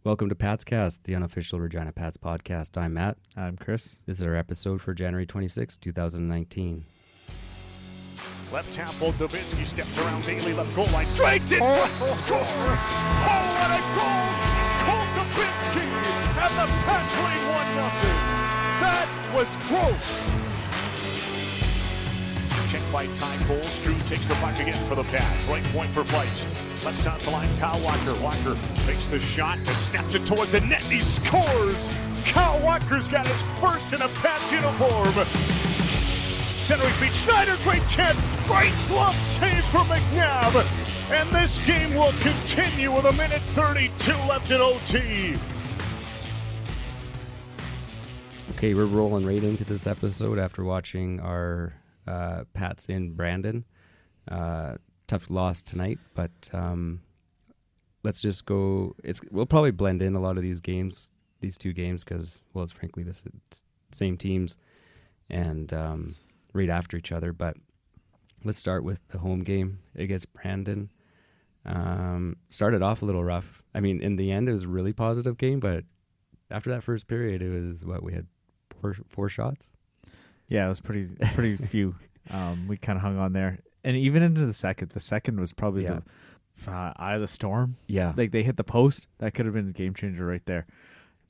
Welcome to Pat's Cast, the unofficial Regina Pats podcast. I'm Matt. I'm Chris. This is our episode for January 26, 2019. Left tackle, Dubinsky steps around Bailey, left goal line, drags it, scores! Oh, what a goal! Cole Dubinsky, and the Pats lead 1-0. That was close. Checked by Ty Cole, Strew takes the puck again for the Pats. Right point for Feist. Left side of the line, Kyle Walker. Walker takes the shot and snaps it toward the net, and he scores! Kyle Walker's got his first in a Pats uniform. Centering feet, Schneider, great chance, great glove save for McNabb. And this game will continue with 1:32 left in OT. Okay, we're rolling right into this episode after watching our Pats in Brandon. Tough loss tonight, but let's just go. We'll probably blend in a lot of these games, these two games, because, well, it's frankly the same teams and right after each other. But let's start with the home game against Brandon. Started off a little rough. I mean, in the end, it was a really positive game, but after that first period, it was we had four shots. Yeah, it was pretty few. We kind of hung on there. And even into the second was probably the eye of the storm. Yeah. Like, they hit the post. That could have been a game changer right there.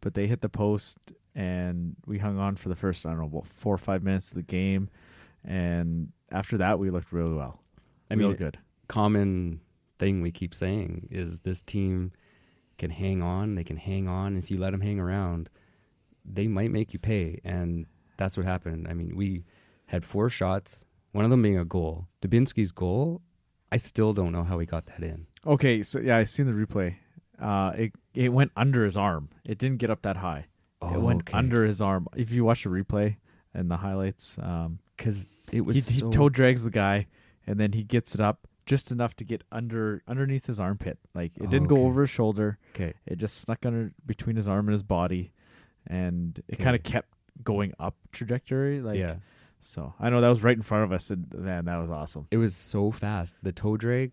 But they hit the post, and we hung on for the first, 4 or 5 minutes of the game. And after that, we looked really well. Real good. Common thing we keep saying is this team can hang on. They can hang on. If you let them hang around, they might make you pay. And that's what happened. I mean, we had 4 shots, one of them being a goal. Dubinsky's goal, I still don't know how he got that in. Okay, so yeah, I seen the replay. It went under his arm. It didn't get up that high. It went under his arm. If you watch the replay and the highlights, because it was he toe drags the guy, and then he gets it up just enough to get underneath his armpit. Like, it didn't go over his shoulder. Okay, it just snuck under between his arm and his body, and it kind of kept going up trajectory. Like, yeah. So I know that was right in front of us, and man, that was awesome. It was so fast. The toe drag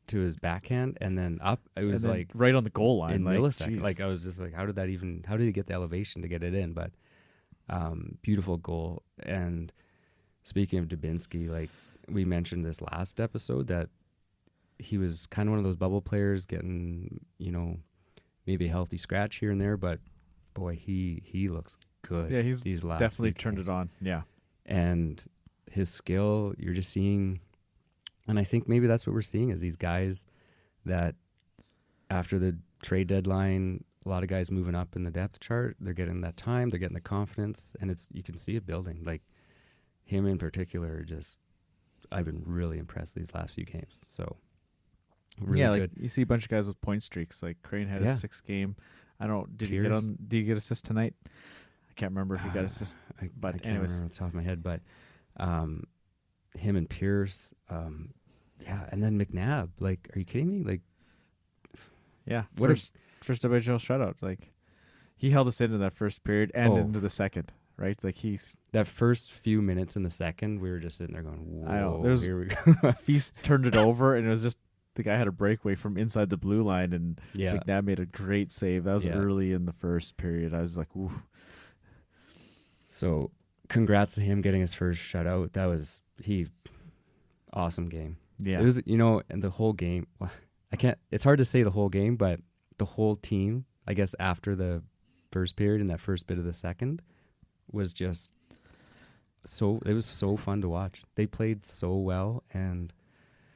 to his backhand and then up. It was like right on the goal line, in like, millisecond. Like, I was just like, how did he get the elevation to get it in? But beautiful goal. And speaking of Dubinsky, like we mentioned this last episode, that he was kind of one of those bubble players, getting maybe a healthy scratch here and there, but boy, he looks good. Yeah, he's these last definitely turned it on. Yeah. And his skill, you're just seeing, and I think maybe that's what we're seeing, is these guys that after the trade deadline, a lot of guys moving up in the depth chart, they're getting that time, they're getting the confidence, and you can see it building. Like him in particular, I've been really impressed these last few games. So really good. Like you see a bunch of guys with point streaks. Like Crane had a 6th game. I don't know. Did he get assist tonight? I can't remember if he got assist. I but can't anyways, remember off the top of my head. But him and Pierce, and then McNabb. Like, are you kidding me? Like, yeah, first WHL shutout. Like, he held us into that first period and into the second. Right, like that first few minutes in the second, we were just sitting there going, "Whoa!" I know. Here we go. Feast turned it over, and it was just the guy had a breakaway from inside the blue line, and McNabb made a great save. That was early in the first period. I was like, "Ooh." So, congrats to him getting his first shutout. That was awesome game. Yeah, it was. And the whole game. Well, I can't. It's hard to say the whole game, but the whole team, I guess, after the first period and that first bit of the second, was just it was so fun to watch. They played so well, and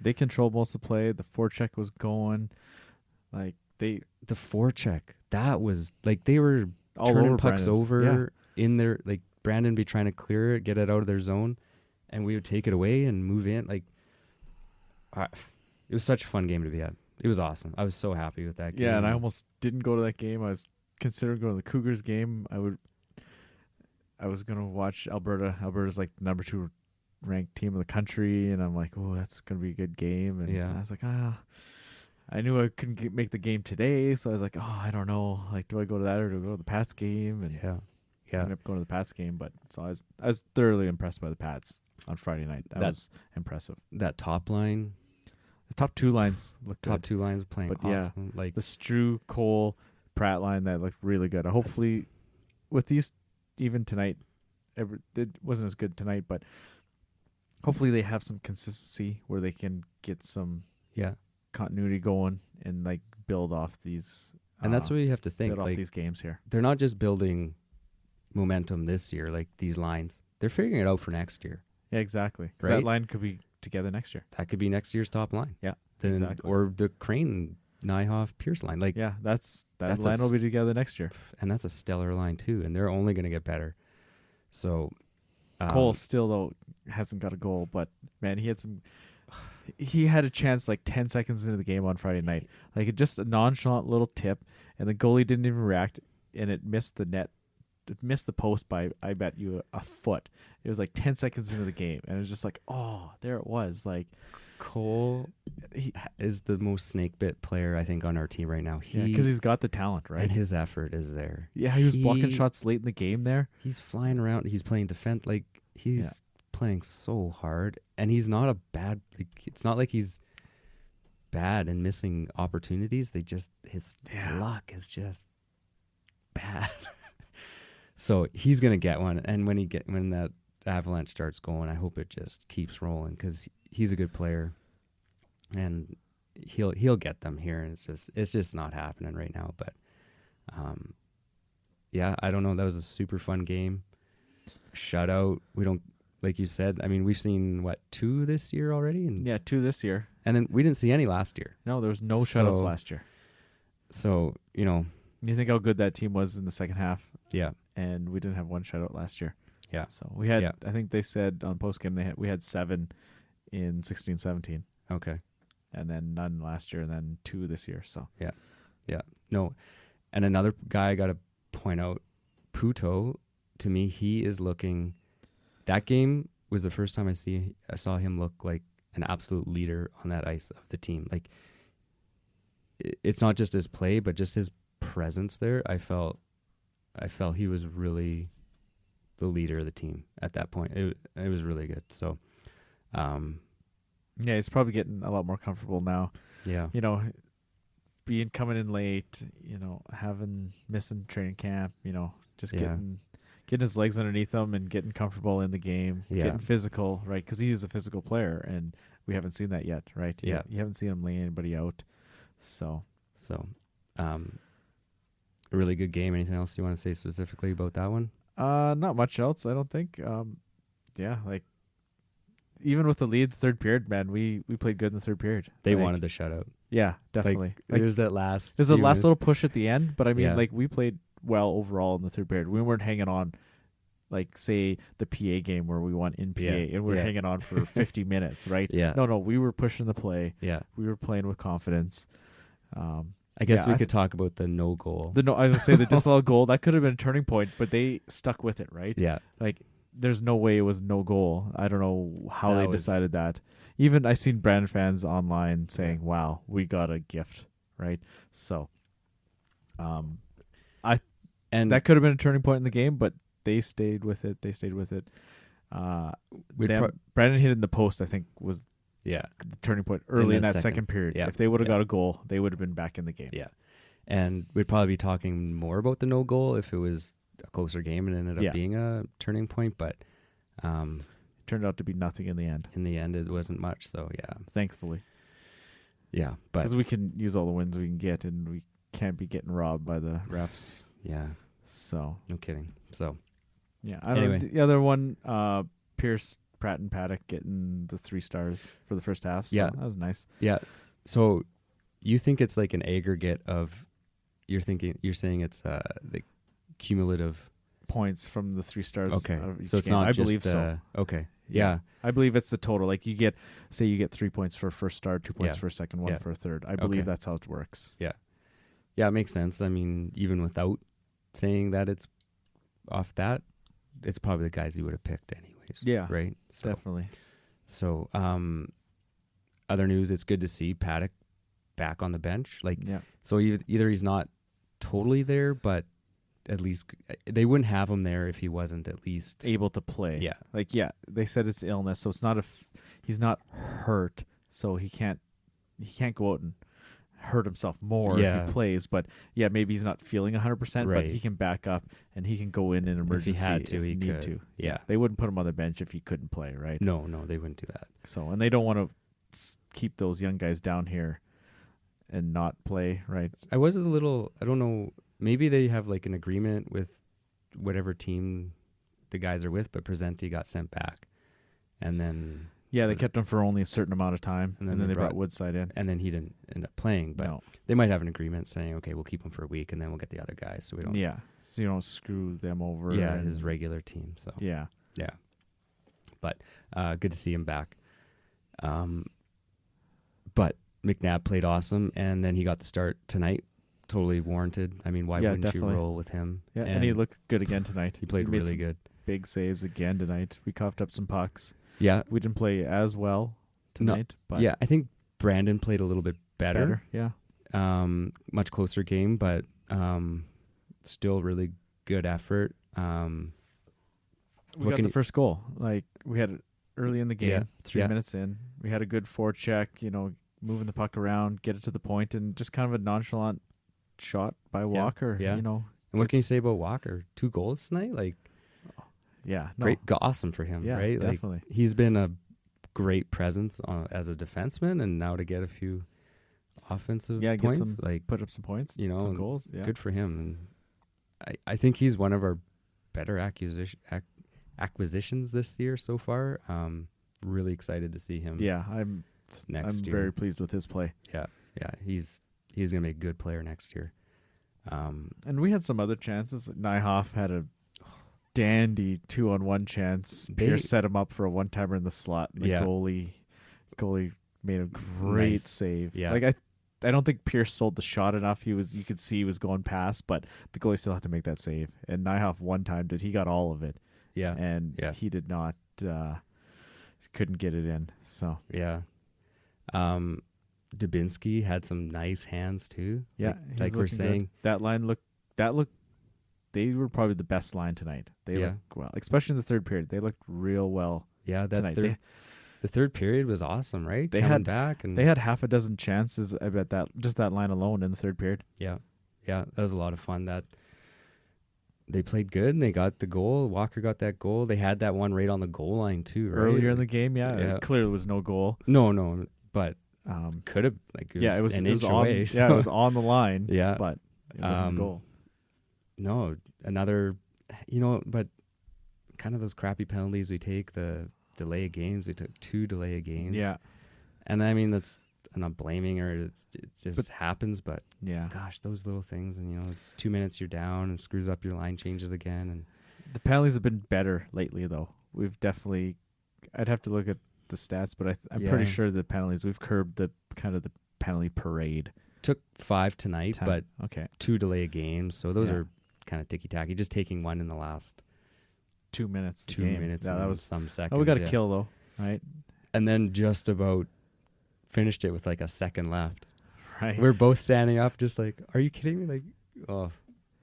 they controlled most of the play. The forecheck was going, like the forecheck, that was like they were all turning over pucks Brandon. over in their, like, Brandon be trying to clear it, get it out of their zone, and we would take it away and move in. Like, it was such a fun game to be at. It was awesome. I was so happy with that game. Yeah, and I almost didn't go to that game. I was considering going to the Cougars game. I was going to watch Alberta. Alberta's like the number 2 ranked team in the country, and I'm like, oh, that's going to be a good game. And I was like, I knew I couldn't make the game today, so I was like, oh, I don't know. Like, do I go to that or do I go to the Pats game? And I ended up going to the Pats game, but so I was thoroughly impressed by the Pats on Friday night. That was impressive. That top line, the top 2 lines looked top good. 2 lines playing but awesome. Like the Strew, Cole, Pratt line that looked really good. Hopefully, with these, even tonight, it wasn't as good tonight, but hopefully they have some consistency where they can get some continuity going and like build off these. And that's what you have to think. Build off like, these games here. They're not just building momentum this year, like these lines. They're figuring it out for next year. Yeah, exactly. 'Cause Right? that line could be together next year. That could be next year's top line. Yeah, Then, exactly. Or the Crane, Nyhoff, Pierce line. Like, Yeah, that that's line will be together next year. and that's a stellar line too, and they're only going to get better. So Cole still though hasn't got a goal, but man, he had a chance like 10 seconds into the game on Friday night. Like just a nonchalant little tip, and the goalie didn't even react, and it missed the net. It missed the post by, I bet you, a foot. It was like 10 seconds into the game, and it was just like, oh, there it was. Like Cole is the most snake bit player I think on our team right now. because he's got the talent, right? And his effort is there. Yeah, he was blocking shots late in the game there. He's flying around. He's playing defense. Like he's playing so hard, and he's not a bad. Like, it's not like he's bad and missing opportunities. His luck is just bad. So he's gonna get one, and when that Avalanche starts going, I hope it just keeps rolling because he's a good player, and he'll get them here. And it's just not happening right now. But I don't know. That was a super fun game. Shutout. We don't, like you said. I mean, we've seen 2 this year already, and 2 this year, and then we didn't see any last year. No, there was no shutouts last year. So you think how good that team was in the second half? Yeah. And we didn't have one shutout last year. Yeah. So we had, I think they said on postgame we had 7 in 16-17. Okay. And then none last year, and then 2 this year. So yeah. No, and another guy I got to point out, Puto. To me, he is looking. That game was the first time I saw him look like an absolute leader on that ice of the team. Like, it's not just his play, but just his presence there. I felt he was really the leader of the team at that point. It was really good. So, he's probably getting a lot more comfortable now. Yeah, coming in late, missing training camp, just getting his legs underneath him and getting comfortable in the game, getting physical, right? Because he is a physical player, and we haven't seen that yet, right? Yeah, you haven't seen him lay anybody out. So. A really good game. Anything else you want to say specifically about that one? Not much else, I don't think. Like even with the lead, the third period, man, we played good in the third period. They wanted the shutout. Yeah, definitely. There's that last. There's a last little push at the end, but I mean, Yeah. we played well overall in the third period. We weren't hanging on, like say the PA game where we won in PA, and we were hanging on for 50 minutes, right? Yeah. No, we were pushing the play. Yeah. We were playing with confidence. I guess we could talk about the no goal. I was gonna say the disallowed goal that could have been a turning point, but they stuck with it, right? Yeah. Like there's no way it was no goal. I don't know how they decided that. Even I seen Brandon fans online saying, "Wow, we got a gift," right? So, that could have been a turning point in the game, but they stayed with it. Brandon hit in the post, I think, was the turning point early in that second period. Yeah. If they would have got a goal, they would have been back in the game. Yeah. And we'd probably be talking more about the no goal if it was a closer game and ended up being a turning point, but it turned out to be nothing in the end. In the end, it wasn't much, so yeah. Thankfully. Yeah, but because we can use all the wins we can get, and we can't be getting robbed by the refs. Yeah. So. No kidding. So. Yeah. Anyway. The other one, Pierce, Pratt, and Paddock getting the 3 stars for the first half. So that was nice. Yeah. So you think it's like an aggregate of, you're saying it's the cumulative points from the 3 stars. Okay. So it's game. not I just believe so. Okay. Yeah. I believe it's the total. Like you get 3 points for a first star, 2 points for a second, 1 for a third. I believe that's how it works. Yeah. Yeah, it makes sense. I mean, even without saying that it's off that, it's probably the guys you would have picked anyways. Yeah. Right? So, definitely. So, other news, it's good to see Paddock back on the bench. So either he's not totally there, but at least they wouldn't have him there if he wasn't at least able to play. Yeah. They said it's illness, so it's not he's not hurt, so he can't go out and hurt himself more if he plays. But yeah, maybe he's not feeling 100%, but he can back up and he can go in an emergency if he had to. if He need could. to. Yeah, they wouldn't put him on the bench if he couldn't play, right? No, they wouldn't do that. So, and they don't want to keep those young guys down here and not play, right? I was a little. I don't know. Maybe they have like an agreement with whatever team the guys are with, but Presenti got sent back, and then. Yeah, they kept him for only a certain amount of time, and then they brought Woodside in. And then he didn't end up playing, but they might have an agreement saying, okay, we'll keep him for a week, and then we'll get the other guys, so we don't... Yeah, so you don't screw them over. Yeah, his regular team, so... Yeah. Yeah. But good to see him back. But McNabb played awesome, and then he got the start tonight, totally warranted. I mean, why wouldn't you roll with him? Yeah, and he looked good again tonight. He played really good. Big saves again tonight. We coughed up some pucks. Yeah. We didn't play as well tonight. But yeah, I think Brandon played a little bit better. Yeah. Much closer game, but still really good effort. We got the first goal. Like, we had it early in the game, 3 minutes in. We had a good forecheck, moving the puck around, get it to the point, and just kind of a nonchalant shot by Walker. Yeah. And what can you say about Walker? 2 goals tonight? Like, great, awesome for him, right? Definitely. Like, he's been a great presence as a defenseman, and now to get a few offensive points, put up some points, some goals. Yeah. Good for him. And I think he's one of our better acquisitions this year so far. Really excited to see him. Yeah, I'm very pleased with his play. Yeah, he's gonna be a good player next year. And we had some other chances. Nyhoff had a dandy 2-on-1 chance. Pierce set him up for a one-timer in the slot. And the goalie made a great save. Yeah. Like I don't think Pierce sold the shot enough. You could see he was going past, but the goalie still had to make that save. And Nyhoff one time he got all of it. Yeah. And he did not couldn't get it in. So yeah. Dubinsky had some nice hands too. Yeah. Like we're saying. Good. That looked they were probably the best line tonight. They looked well, especially in the third period. They looked real well. Yeah, tonight. The third period was awesome, right? They had half a dozen chances. I bet that line alone in the third period. Yeah, that was a lot of fun. That they played good and they got the goal. Walker got that goal. They had that one right on the goal line too, right? Earlier in the game. Yeah. It clearly was no goal. No, but could have it was an inch away. So. Yeah, it was on the line. Yeah, but it wasn't a goal. No, another, but kind of those crappy penalties we take, the delay of games. We took 2 delay of games. Yeah. And I mean, I'm not blaming her. It just happens, but gosh, those little things. And, it's 2 minutes you're down and screws up your line changes again. And the penalties have been better lately, though. We've definitely, I'd have to look at the stats, but I'm pretty sure the penalties, we've curbed the penalty parade. Took 5 tonight, 10. but 2 delay of games. So those are kind of ticky-tacky, just taking one in the last 2 minutes. 2 minutes. Yeah, that was some seconds. Oh, we got a kill though, right? And then just about finished it with like a second left. Right. We're both standing up, just like, are you kidding me? Like, oh,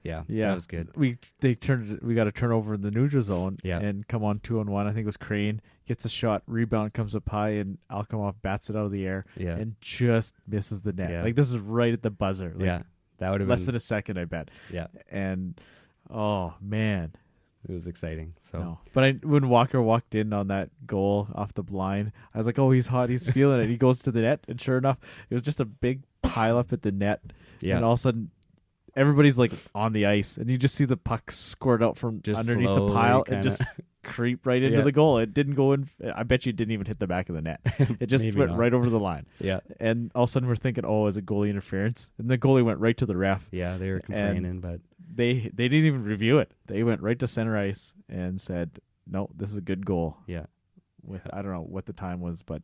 yeah, that was good. We got a turnover in the neutral zone, yeah, and come on 2-on-1. I think it was Crane gets a shot, rebound comes up high, and Alkamov bats it out of the air, and just misses the net. Yeah. Like this is right at the buzzer. Like, that would have less been than a second, I bet. Yeah, and oh man, it was exciting. So, no. But when Walker walked in on that goal off the blind, I was like, oh, he's hot, he's feeling it. He goes to the net, and sure enough, it was just a big pile up at the net. Yeah, and all of a sudden, everybody's like on the ice, and you just see the puck squirt out from just underneath the pile and just creep right into the goal. It didn't go in. I bet you it didn't even hit the back of the net. It just went right over the line. Yeah. And all of a sudden we're thinking, oh, is it goalie interference? And the goalie went right to the ref. Yeah, they were complaining, but they didn't even review it. They went right to center ice and said, no, this is a good goal. Yeah. With I don't know what the time was, but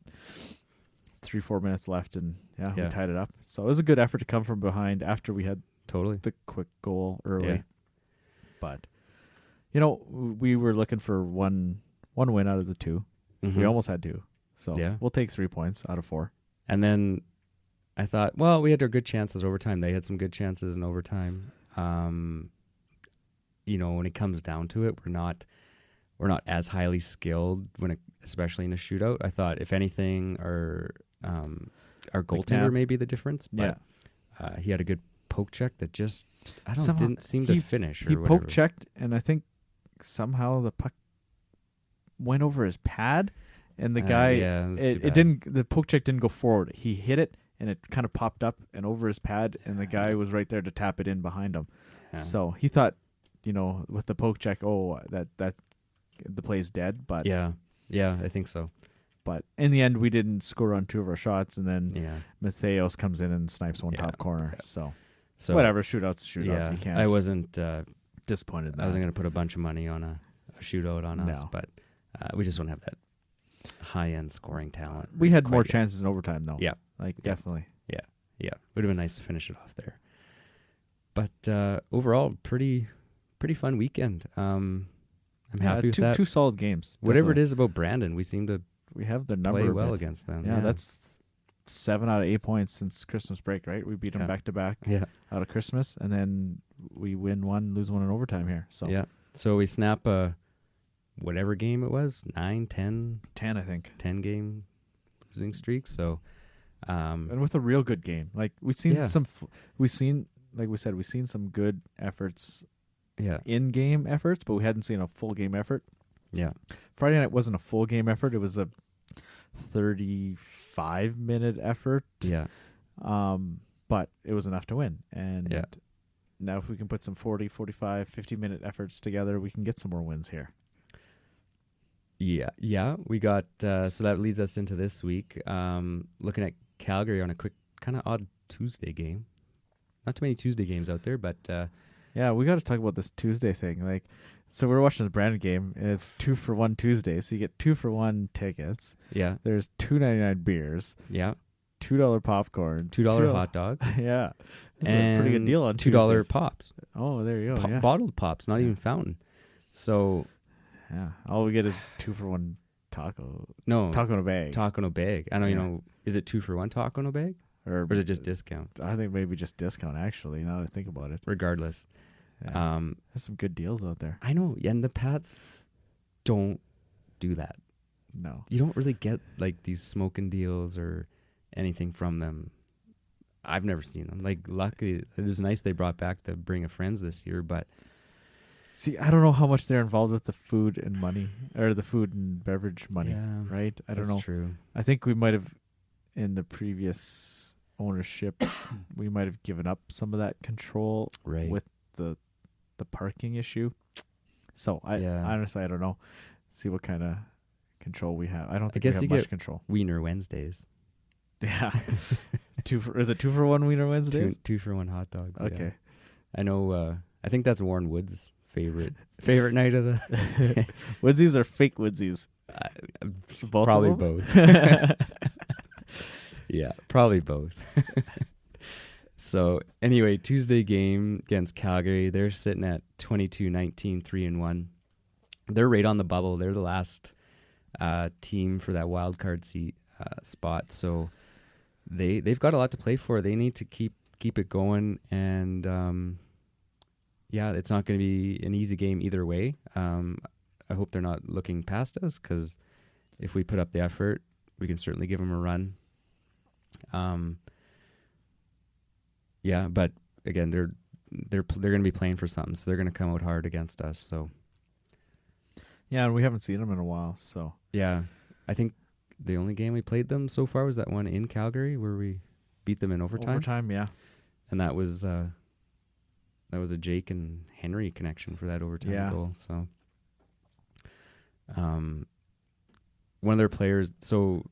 3-4 minutes left, and we tied it up. So it was a good effort to come from behind after we had the quick goal early. Yeah. But we were looking for one win out of the 2. Mm-hmm. We almost had 2. So we'll take 3 points out of 4. And then I thought, well, we had our good chances overtime. They had some good chances in overtime. When it comes down to it, we're not as highly skilled especially in a shootout. I thought, if anything, our goaltender may be the difference. But He had a good poke check that just Somehow didn't seem to finish. Or He whatever. poke checked, and I think somehow the puck went over his pad, and the guy it didn't. The poke check didn't go forward. He hit it, and it kind of popped up and over his pad, and the guy was right there to tap it in behind him. Yeah. So he thought, with the poke check, that the play's dead. But yeah, I think so. But in the end, we didn't score on 2 of our shots, and then Matheos comes in and snipes one top corner. Yeah. So whatever, shootout's a shootout. Yeah, you can't. I wasn't disappointed. I wasn't going to put a bunch of money on a shootout on us, No. but we just don't have that high-end scoring talent. We had more quite yet. chances in overtime, though. Yeah. Definitely. Yeah, would have been nice to finish it off there. But overall, pretty fun weekend. I'm happy with that. 2 solid games. Whatever it definitely. is about Brandon, we seem to We have their number play a well bit. against them. Yeah, that's 7 out of 8 points since Christmas break, right? We beat them Yeah. back to back Yeah. out of Christmas, and then we win 1, lose 1 in overtime here. So Yeah. So we snap a whatever game it was, 9, 10, 10, I think. 10 game losing streak. So And with a real good game. Like we've seen like we said, we've seen some good efforts, yeah. in-game efforts, but we hadn't seen a full game effort. Yeah. Friday night wasn't a full game effort. It was a 35-minute effort. Yeah. But it was enough to win. And Yeah. now if we can put some 40, 45, 50-minute efforts together, we can get some more wins here. Yeah. We got so that leads us into this week. Looking at Calgary on a quick, kind of odd Tuesday game. Not too many Tuesday games out there, but Yeah, we got to talk about this Tuesday thing. Like, so we're watching the Brandon game, and it's 2-for-1 Tuesday. So you get 2-for-1 tickets. yeah, There's $2.99 beers, yeah, $2 popcorn, $2 hot dogs, Yeah, this is and a pretty good deal on $2 Tuesdays. pops, Oh, there you go. Yeah. bottled pops, not even fountain. So Yeah, all we get is 2-for-1 taco no in a bag, taco in a bag. I know Yeah. Is it 2-for-1 taco in a bag, or or is it just discount? I think maybe just discount. Actually, now that I think about it, Regardless, yeah. There's some good deals out there. I know, and the Pats don't do that. No, You don't really get like these smoking deals or anything from them. I've never seen them. Like, luckily, it was nice they brought back the Bring a Friends this year, but see, I don't know how much they're involved with the food and money, or the food and beverage money. yeah, Right? I don't know. That's true. I think we might have, in the previous ownership, we might have given up some of that control Right. with the parking issue. So Yeah. honestly, I don't know. See what kind of control we have. I don't think guess we have you much get control. Wiener Wednesdays. Yeah. Is it 2-for-1 Wiener Wednesdays? 2-for-1 hot dogs. yeah. Okay. I know. I think that's Warren Wood's favorite night of the. Woodsies or fake Woodsies? Both probably of them? both. Yeah, probably both. So anyway, Tuesday game against Calgary. They're sitting at 22-19, 3-1. They're right on the bubble. They're the last team for that wild card seat spot. So they've got a lot to play for. They need to keep it going, and it's not going to be an easy game either way. I hope they're not looking past us, because if we put up the effort, we can certainly give them a run. But again, they're going to be playing for something, so they're going to come out hard against us. So Yeah, and we haven't seen them in a while. So yeah, I think the only game we played them so far was that one in Calgary where we beat them in overtime. yeah. And that was a Jake and Henry connection for that overtime goal. So one of their players, so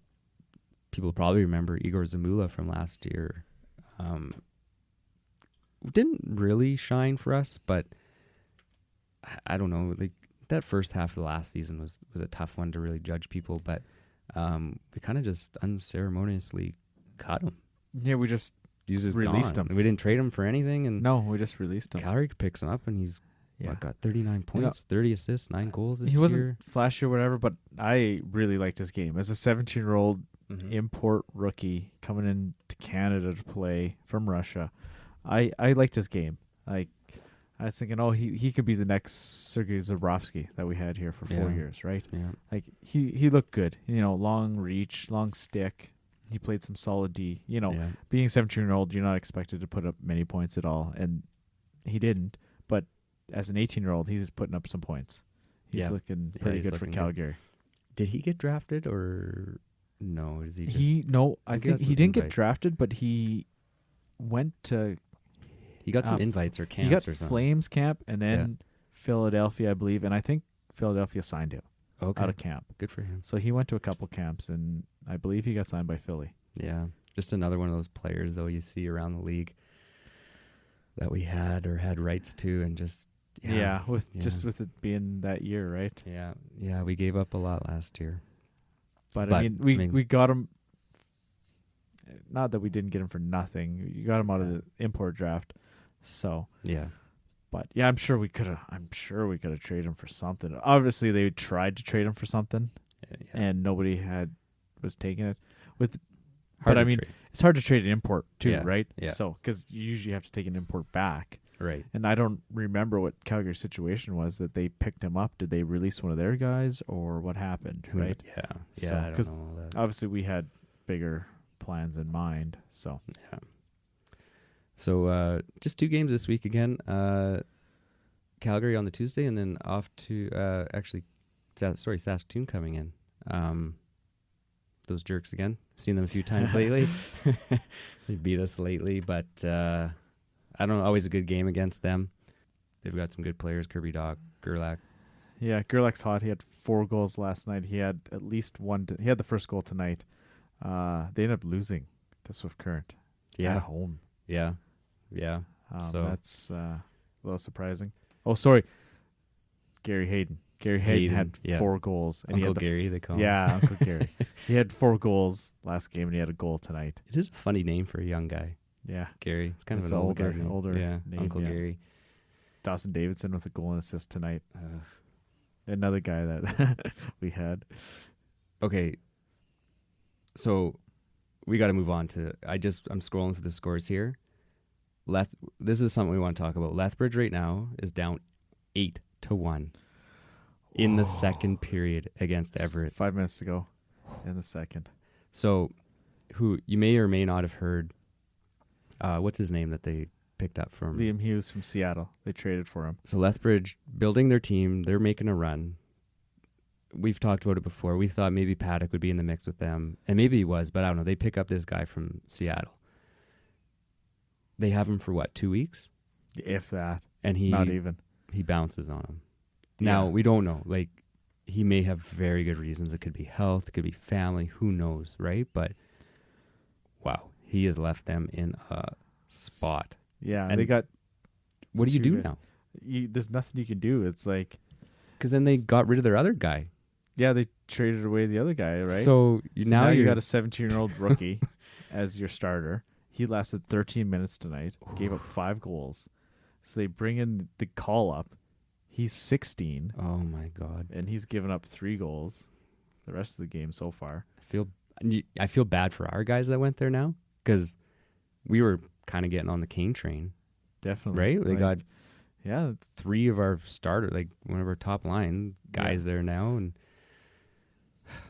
people probably remember Igor Zamula from last year. Didn't really shine for us, but I don't know. Like, that first half of the last season was a tough one to really judge people, but we kind of just unceremoniously cut him. Yeah, we just He's just released gone. him. We didn't trade him for anything, and No, we just released him. Calgary picks him up, and he's got 39 points, 30 assists, 9 goals this He year. wasn't flashy or whatever, but I really liked his game. As a 17-year-old Mhm. import rookie coming into Canada to play from Russia, I liked his game. Like, I was thinking, he could be the next Sergei Zborowski that we had here for 4 Yeah. years, right? Yeah. Like, he looked good. Long reach, long stick. he played some solid D. You know, Yeah. being a 17-year-old, you're not expected to put up many points at all, and he didn't. But as an 18-year-old, he's putting up some points. He's Yeah. looking Yeah, pretty he's good for looking good. Calgary. Did he get drafted or no? Is he just I he got think some he didn't get invite. drafted, but he went to he got some f- invites or he camps got or something? Flames camp and then Philadelphia, I believe, and I think Philadelphia signed him Okay, out of camp. good for him. So he went to a couple camps, and I believe he got signed by Philly. Yeah, just another one of those players though you see around the league that we had rights to, and just with it being that year, right? yeah. We gave up a lot last year. But I mean, we got him. Not that we didn't get him for nothing. You got him out of the import draft. So, Yeah, but yeah, I'm sure we could have traded him for something. Obviously, they tried to trade him for something, and nobody was taking it. Hard But I to mean, trade. it's hard to trade an import too, Yeah, right? yeah. So, because you usually have to take an import back. Right. And I don't remember what Calgary's situation was that they picked him up. Did they release one of their guys, or what happened? Right? Yeah. Yeah. So, I don't 'cause know all that. Obviously, we had bigger plans in mind. So Yeah. So just 2 games this week again. Calgary on the Tuesday, and then off to Saskatoon coming in. Those jerks again. Seen them a few times lately. They beat us lately, but I don't know. Always a good game against them. They've got some good players. Kirby Doc, Gerlach. yeah, Gerlach's hot. He had 4 goals last night. He had at least one. He had the first goal tonight. They ended up losing to Swift Current Yeah. at home. Yeah. Yeah. So- That's a little surprising. Oh, sorry, Gary Hayden. Gary Hayden had yeah. 4 goals. And he Uncle had Gary, they call him. Yeah, Uncle Gary. He had 4 goals last game, and he had a goal tonight. It is a funny name for a young guy. Yeah. Gary. It's kind It's of an older name. name, Uncle yeah. Gary. Dawson Davidson with a goal and assist tonight. Another guy that we had. Okay. So we got to move on to. I'm scrolling through the scores here. This is something we want to talk about. Lethbridge right now is down 8-1 in the second period against Everett. 5 minutes to go in the second. So, who you may or may not have heard. What's his name that they picked up from? Liam Hughes from Seattle. They traded for him. So Lethbridge building their team. They're making a run. We've talked about it before. We thought maybe Paddock would be in the mix with them, and maybe he was, but I don't know. They pick up this guy from Seattle. They have him for what, 2 weeks? If that. And Not even. he bounces on him. Yeah. Now, we don't know. Like, he may have very good reasons. It could be health, it could be family, who knows, right? But, wow, he has left them in a spot. Yeah, And they got. What do you do guys. now? There's nothing you can do. It's like, Because then they got rid of their other guy. yeah, they traded away the other guy, right? So, now you you got a 17-year-old rookie as your starter. He lasted 13 minutes tonight, gave up 5 goals. So they bring in the call-up. He's 16, Oh, my God. and he's given up 3 goals the rest of the game so far. I feel bad for our guys that went there now, because we were kind of getting on the Kane train, Definitely. right? They got yeah, 3 of our starters, like one of our top line guys there now,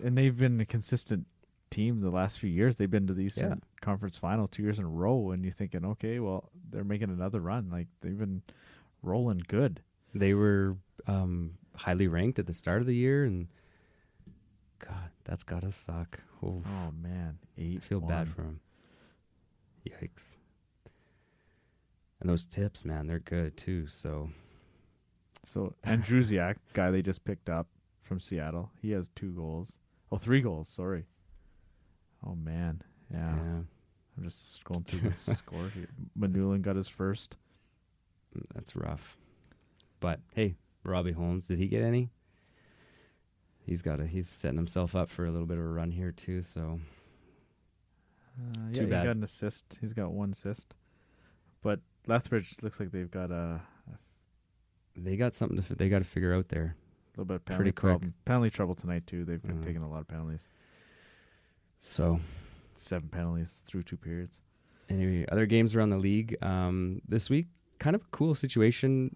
and they've been a consistent team the last few years. They've been to the Eastern Yeah. Conference Final 2 years in a row, and you're thinking, okay, well, they're making another run. Like, they've been rolling good. they were highly ranked at the start of the year, and God, that's gotta suck. Oh, Oh, man. I feel bad for him. Yikes. And those tips, man, they're good too. So So Andrusiak, guy they just picked up from Seattle, he has 2 goals. Oh, 3 goals, sorry. Oh, man. Yeah. I'm just scrolling through the score here. Manulin got his first. that's rough. But hey, Robbie Holmes, did he get any? He's setting himself up for a little bit of a run here too. So Yeah, Too he bad. got an assist. He's got 1 assist. But Lethbridge looks like they've got a they got something they got to figure out there. little bit of penalty Pretty quick. problem. Penalty trouble tonight, too. They've been Mhm. taking a lot of penalties. So 7 penalties through 2 periods. anyway, other games around the league this week, kind of a cool situation.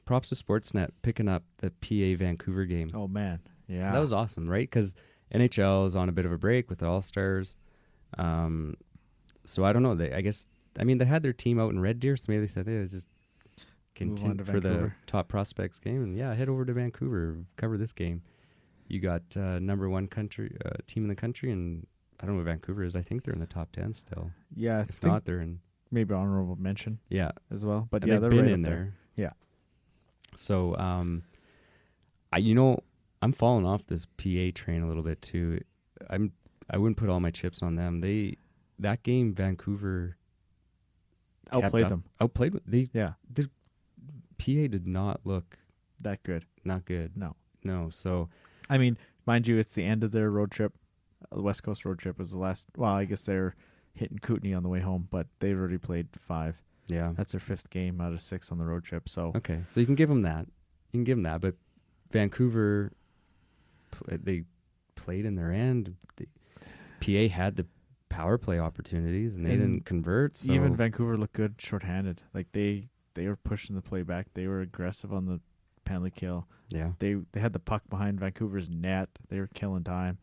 Props to Sportsnet picking up the PA Vancouver game. Oh, man. Yeah. That was awesome, right? Because NHL is on a bit of a break with the All-Stars. So I don't know. They had their team out in Red Deer, so maybe they said, "Hey, just continue for the Vancouver. top prospects game, and head over to Vancouver, cover this game." You got number one country team in the country, and I don't know what Vancouver is. I think they're in the top 10 still. Yeah, If not, they're in. maybe honorable mention Yeah, as well. But and yeah, they've they're been right in up there. Yeah. So, I'm falling off this PA train a little bit too. I wouldn't put all my chips on them. That game, Vancouver Outplayed them. Outplayed. Yeah, The PA did not look that good. not good. No. So I mean, mind you, it's the end of their road trip. The West Coast road trip was the last. Well, I guess they're hitting Kootenay on the way home, but they've already played 5. yeah. That's their 5th game out of 6 on the road trip. So Okay, so you can give them that. But Vancouver, they played in their end. PA had the power play opportunities, and they And didn't convert. So. even Vancouver looked good shorthanded. Like they were pushing the play back. They were aggressive on the penalty kill. Yeah. They had the puck behind Vancouver's net. They were killing time.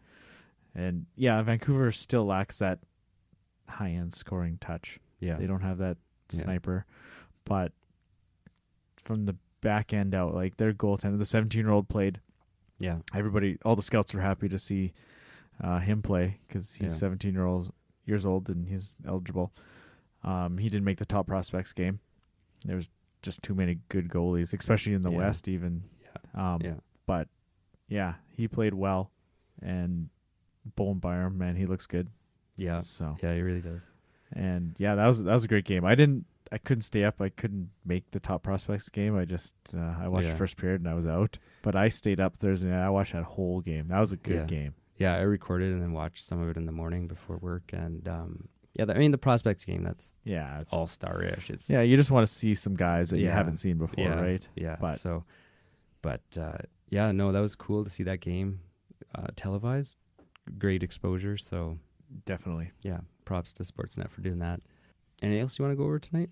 And yeah, Vancouver still lacks that high-end scoring touch. Yeah. They don't have that Yeah. sniper. But from the back end out, like their goaltender, the 17-year-old played. Yeah. Everybody, all the scouts were happy to see him play because he's Yeah. 17 years old and he's eligible. He didn't make the top prospects game. There was just too many good goalies, especially in the Yeah. West even. Yeah. But yeah, he played well, and Bowenbauer, man, he looks good. Yeah. So Yeah, he really does. and yeah, that was a great game. I couldn't stay up. I couldn't make the top prospects game. I just I watched Yeah. the first period and I was out. But I stayed up Thursday night. I watched that whole game. That was a good Yeah. game. Yeah, I recorded and then watched some of it in the morning before work. And the prospects game, that's Yeah, it's all-star-ish. It's you just want to see some guys that you Yeah. haven't seen before, yeah, right? Yeah. But- That was cool to see that game televised. Great exposure. So Definitely. yeah, props to Sportsnet for doing that. Anything else you want to go over tonight?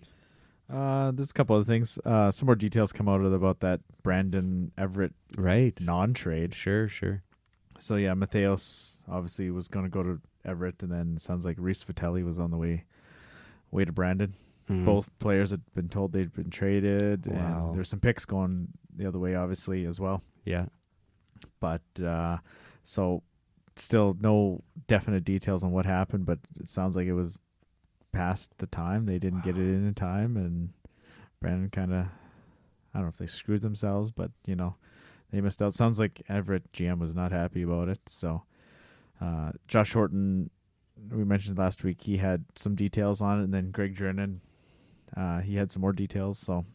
There's a couple of things. Some more details come out about that Brandon Everett Right. non-trade. Sure. So yeah, Mateos obviously was going to go to Everett, and then it sounds like Reese Vitelli was on the way to Brandon. Mhm. Both players had been told they'd been traded, Wow. and there's some picks going the other way, obviously, as well. Yeah. But so still no definite details on what happened, but it sounds like it was past the time. They didn't get it in time, and Brandon kind of, I don't know if they screwed themselves, but they missed out. Sounds like Everett GM was not happy about it. So Josh Horton, we mentioned last week, he had some details on it, and then Greg Drennan, he had some more details. So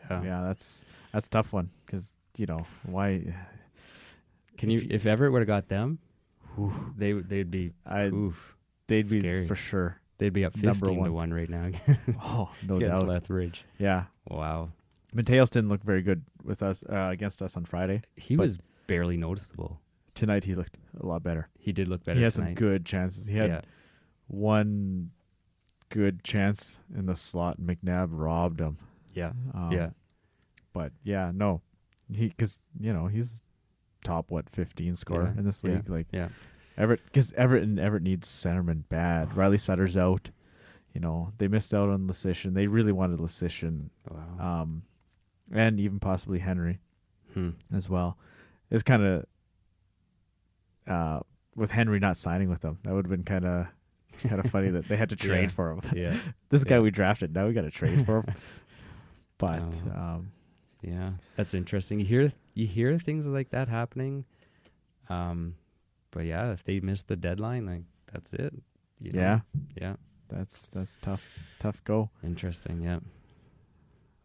yeah, that's a tough one because why? Can you? If Everett would have got them, they'd be. They'd Scary. be for sure. They'd be up Number 15-1 right now Oh, no against doubt. Lethbridge. Yeah. Wow. Mateos didn't look very good with us against us on Friday. He But- was barely noticeable. Tonight he looked a lot better. He did look better He had tonight. some good chances. He had one good chance in the slot. McNabb robbed him. Yeah. Yeah. But yeah, no, because he's top 15 scorer in this league. Like Yeah. Everett, because Everett needs centerman bad. Riley Sutter's out. They missed out on Lecition. They really wanted Lecition, Wow. and even possibly Henry Hmm. as well. It's kind of with Henry not signing with them. That would have been kind of funny that they had to trade Yeah. for him. Yeah. This guy Yeah. we drafted, now we got to trade for him. But Oh. Yeah. That's interesting. You hear things like that happening. But yeah, if they miss the deadline, like that's it. yeah, Yeah. that's tough go. Interesting. Yeah.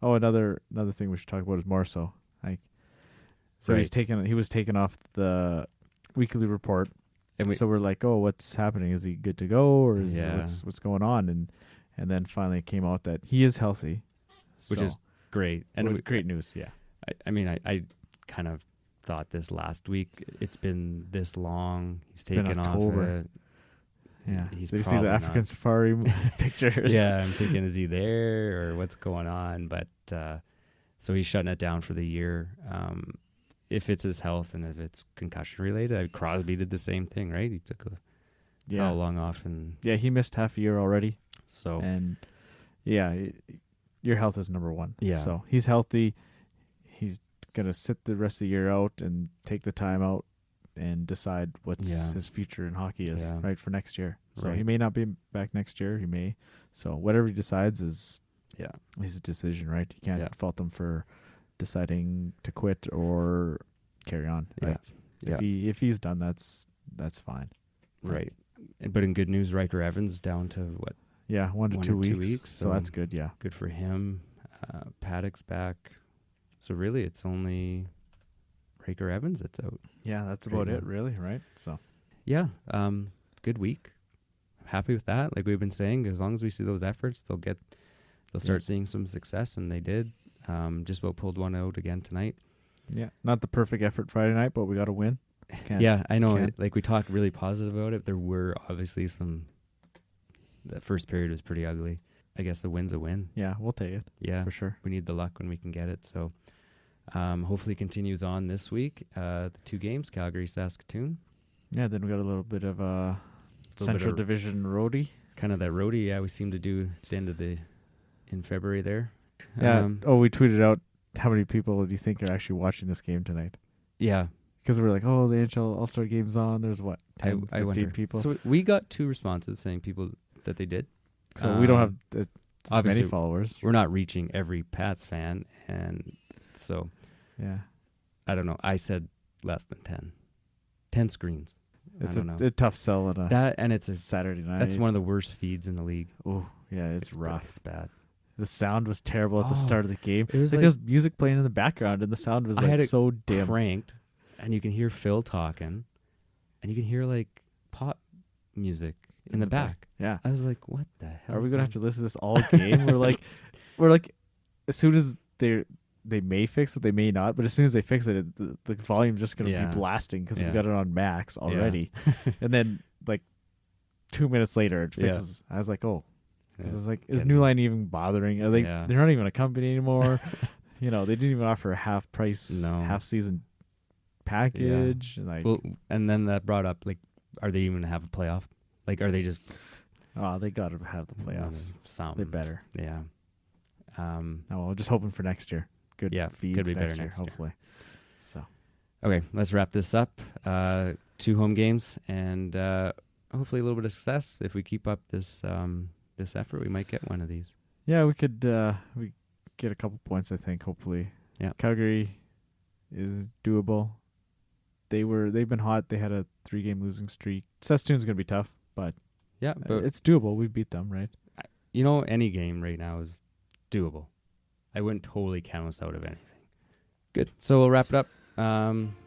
Oh, another thing we should talk about is Marceau. So Right. he was taken off the weekly report. And we, So we're like, oh, what's happening? Is he good to go, or is Yeah. what's going on? And then finally it came out that he is healthy, which is great. And great news. Yeah, I kind of thought this last week. It's been this long. He's been taken off October. it. yeah. He's Did you see the probably African not. safari pictures? Yeah, I'm thinking, is he there or what's going on? But so he's shutting it down for the year. If it's his health and if it's concussion related, Crosby did the same thing, right? He took Yeah. how long off, and Yeah, he missed half a year already. so And yeah, your health is number one. Yeah. So he's healthy. He's going to sit the rest of the year out and take the time out and decide what's Yeah. his future in hockey is, Yeah. right, for next year. So Right. he may not be back next year. He may. So whatever he decides is yeah, his decision, right? You can't Yeah. fault him for deciding to quit or carry on. yeah, Like, yeah. if he's done, that's fine. Right. But in good news, Riker Evans down to what? Yeah, 1 to 1 2 or 2 weeks. weeks, So so- that's good. Yeah. Good for him. Paddock's back. So really, it's only Riker Evans that's out. Yeah, that's Right about now. it, really, right? So Yeah. Good week. Happy with that. Like we've been saying, as long as we see those efforts, they'll start seeing some success, and they did. Just about pulled one out again tonight. yeah, not the perfect effort Friday night, but we got to win. Yeah, I know. can't- Like we talked really positive about it. There were obviously that first period was pretty ugly. I guess a win's a win. Yeah, we'll take it Yeah, for sure. we need the luck when we can get it. So hopefully it continues on this week. The 2 games, Calgary, Saskatoon. Yeah, then we got a little bit of a bit Central of- Division roadie. Kind of that roadie, yeah, we seem to do at the end of in February there. Yeah. We tweeted out how many people do you think are actually watching this game tonight? Yeah. Because we're like, oh, the NHL All-Star Game's on. There's what, 10, 15 wonder. people? So we got 2 responses saying people that they did. So we don't have as obviously many followers. We're not reaching every Pats fan, and so Yeah. I don't know. I said less than 10. 10 screens. It's I don't know. a tough sell on a That and it's a Saturday night. that's one of the worst feeds in the league. Oh, yeah, it's rough. It's bad. The sound was terrible at the Oh, start of the game. It was Like, like there's music playing in the background, and the sound was I had like it so dim. cranked, and you can hear Phil talking, and you can hear like pop music in the back. Yeah. I was like, "What the hell? Are we gonna have to listen to this all game? we're like, as soon as they may fix it, they may not. But as soon as they fix it, the volume's just gonna Yeah. be blasting because Yeah. we got it on max already. And then like 2 minutes later, it Yeah. fixes. I was like, oh, 'cause I was like, is Getting- New Line even bothering? Are they? Yeah. They're not even a company anymore. They didn't even offer a half price, No. half season package. Like, Well, and then that brought up like, are they even gonna have a playoff? Like, are they just oh, they got to have the playoffs. Some They better. Yeah. Oh, well, just hoping for next year. Good Yeah, feeds could be next better year, next year. hopefully. So. Okay, let's wrap this up. 2 home games, and hopefully a little bit of success. If we keep up this effort, we might get one of these. Yeah, we could we get a couple points, I think, hopefully. Yeah. Calgary is doable. They've been hot. They had a 3-game losing streak. Saskatoon's going to be tough, but Yeah, but it's doable. We beat them, right? any game right now is doable. I wouldn't totally count us out of anything. Good. So we'll wrap it up.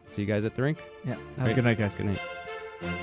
See you guys at the rink. Yeah. Have a Great. good night, guys. Good night.